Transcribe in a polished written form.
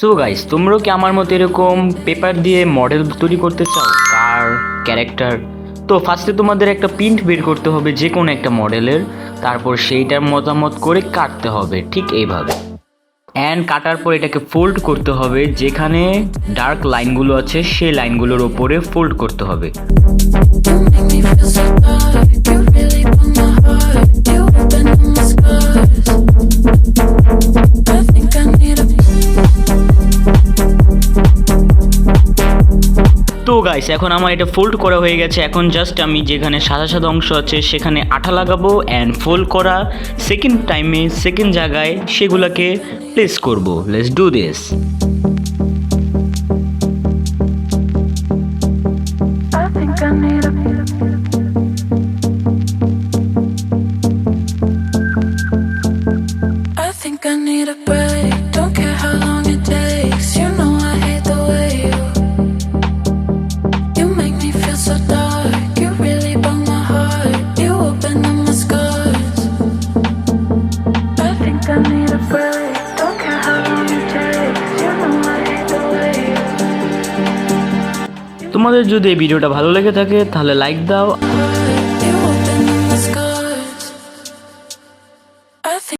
So guys, তোমরাও কি আমার মতো এরকম পেপার দিয়ে মডেল তৈরি করতে চাও, কার, ক্যারেক্টার? তো ফার্স্টে তোমাদের একটা প্রিন্ট বের করতে হবে যে কোনো একটা মডেলের, তারপর সেইটার মতামত করে কাটতে হবে ঠিক এইভাবে। অ্যান্ড কাটার পর এটাকে ফোল্ড করতে হবে, যেখানে ডার্ক লাইনগুলো আছে সেই লাইনগুলোর ওপরে ফোল্ড করতে হবে। তো গাইস, এখন আমার এটা ফোল্ড করা হয়ে গেছে। এখন জাস্ট আমি যেখানে সাদা সাদা অংশ আছে সেখানে আঠা লাগাবো অ্যান্ড ফোল্ড করা সেকেন্ড টাইমে সেকেন্ড জায়গায় সেগুলোকে প্লেস করব। Let's do this. I think I need a break. Don't care how long it takes. You know I hate the way you make me feel so dark. You really broke my heart. You opened up my scars. I think I need a break. Don't care how long it takes. You know I hate the way তোমাদের যদি এই ভিডিওটা ভালো লেগে থাকে তাহলে like দাও।